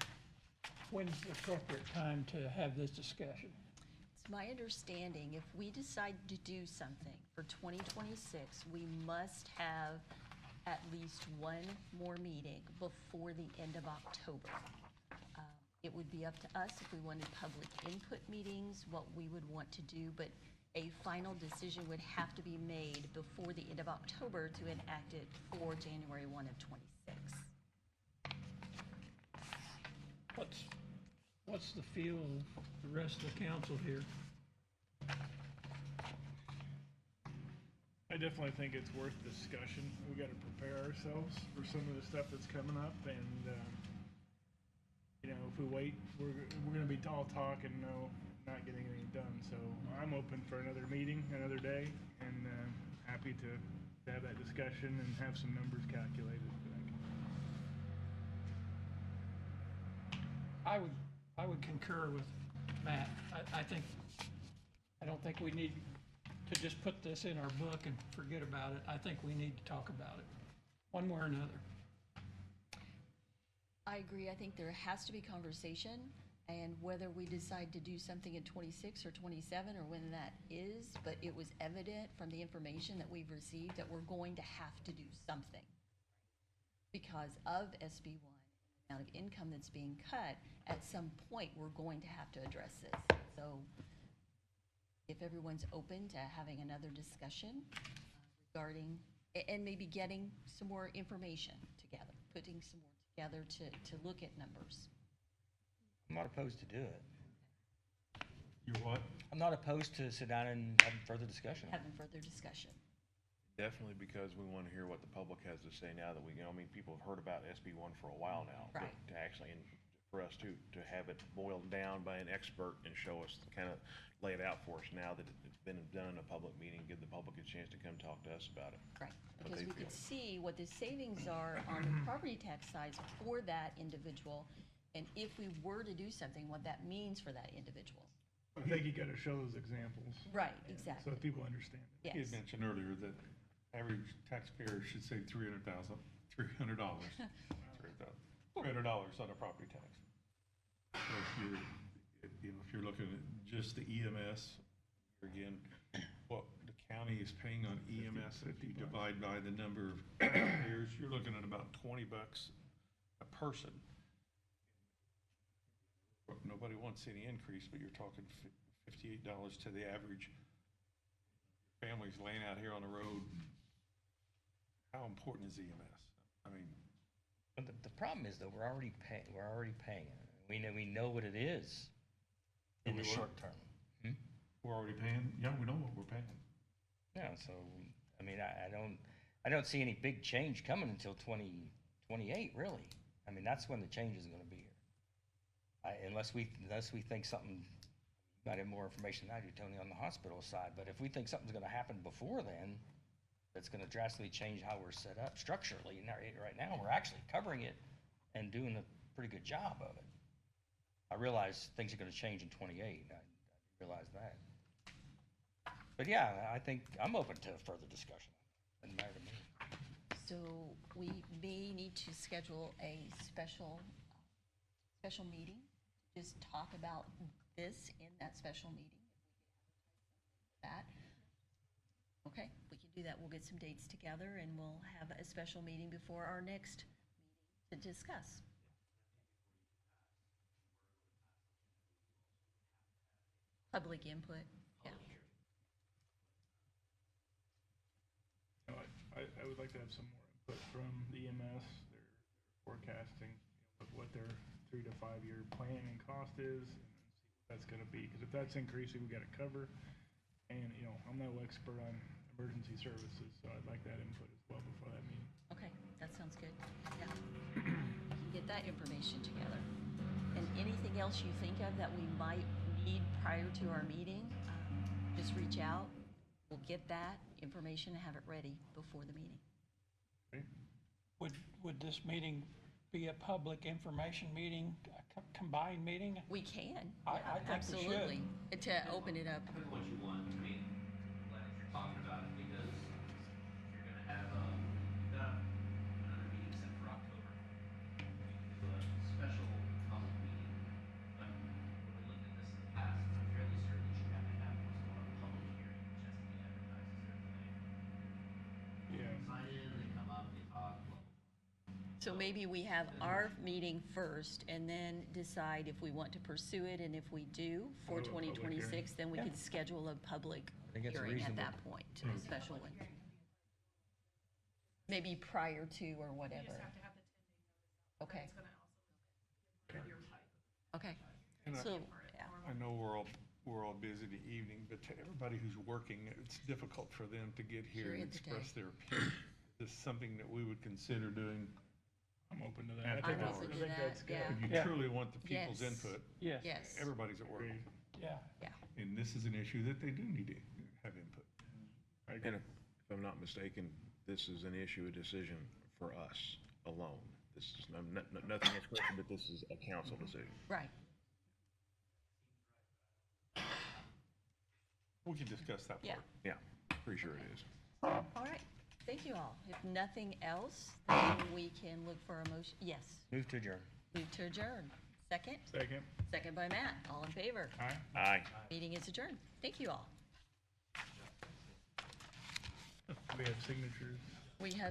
when's the appropriate time to have this discussion? It's my understanding, if we decide to do something for 2026, we must have at least one more meeting before the end of October. It would be up to us if we wanted public input meetings, what we would want to do, but a final decision would have to be made before the end of October to enact it for January 1 of 26. What's the feel of the rest of the council here? I definitely think it's worth discussion. We gotta prepare ourselves for some of the stuff that's coming up, and, you know, if we wait, we're gonna be all talk and not getting anything done. So I'm open for another meeting, another day, and, happy to have that discussion and have some numbers calculated. I would concur with Matt. I don't think we need to just put this in our book and forget about it. I think we need to talk about it, one way or another. I agree. I think there has to be conversation, and whether we decide to do something in 26 or 27 or when that is, but it was evident from the information that we've received that we're going to have to do something because of SB 1, the amount of income that's being cut. At some point, we're going to have to address this. So if everyone's open to having another discussion regarding, and maybe getting some more information together, putting some more together to look at numbers. I'm not opposed to do it. You're what? I'm not opposed to sit down and have further discussion. Having further discussion. Definitely, because we want to hear what the public has to say now that we, I mean, people have heard about SB 1 for a while now. but Right. To actually, and for us to have it boiled down by an expert and show us, kind of lay it out for us now that it's been done in a public meeting, give the public a chance to come talk to us about it. Right, What because they we could feel. see what the savings are on the property tax side for that individual, and if we were to do something, what that means for that individual. I think you gotta show those examples. Right, So exactly, that people understand. yes. He had mentioned earlier that average taxpayer should save $300 on a property tax. So if you're looking at just the EMS, again, what the county is paying on EMS, if you divide by the number of taxpayers, you're looking at about $20 a person. Nobody wants any increase, but you're talking $58 to the average. Families laying out here on the road. How important is EMS? I mean, But the problem is though, we're already paying it. We know what it is in the We what? short term. we're already paying, yeah, we know what we're paying. Yeah, so, I mean, I don't see any big change coming until 2028, really. I mean, that's when the change is gonna be here. Unless we think something, you might have more information than I do, Tony, on the hospital side, but if we think something's gonna happen before then, that's gonna drastically change how we're set up structurally, and right now, we're actually covering it and doing a pretty good job of it. I realize things are gonna change in 28, I realize that. But yeah, I think I'm open to further discussion. Doesn't matter to me. So we may need to schedule a special meeting, just talk about this in that special meeting. That, okay, we can do that. We'll get some dates together and we'll have a special meeting before our next meeting to discuss. Public input, yeah. You know, I would like to have some more input from the EMS, their forecasting, what their 3 to 5 year plan and cost is, and then see what that's gonna be, because if that's increasing, we gotta cover. And, I'm no expert on emergency services, so I'd like that input as well before that meeting. Okay, that sounds good, yeah. We can get that information together. And anything else you think of that we might need prior to our meeting, just reach out. We'll get that information and have it ready before the meeting. Okay? Would this meeting be a public information meeting, a combined meeting? We can, I yeah, think we should. absolutely, to open it up. Depends on what you want. I mean, glad that you're talking about it because you're gonna have, you've got another meeting set for October. We can do a special public meeting. But when we looked at this in the past, I'm fairly certain that you have to have what's called a public hearing, which has to be advertised as everything. Yeah. Sign in, they come up, they talk, blah, blah, blah. So maybe we have our meeting first and then decide if we want to pursue it, and if we do for Oh, a public 2026, then we Yeah. could schedule a public think it's hearing at reasonable. that point, a special one. Maybe prior to or whatever. Okay. Okay, And so, yeah, I know we're all busy the evening, but to everybody who's working, it's difficult for them to get here and During the day. express their opinion. Is this something that we would consider doing? I'm open to that. I'm I think open to think that, that's good. yeah. If you Yeah. truly want the people's Yes. input, Yes. yes, everybody's at work. Agreed. Yeah. yeah. And this is an issue that they do need to have input. I agree. And if I'm not mistaken, this is an issue, a decision for us alone. This is nothing is question, but this is a council decision. Right. We can discuss that Yeah. part. Yeah, pretty sure it is. All right, thank you all. If nothing else, then we can look for a motion. Yes, Move to adjourn. move to adjourn. Second? Second. Second by Matt. All in favor? Aye. Aye. Meeting is adjourned. Thank you all. We have signatures. We have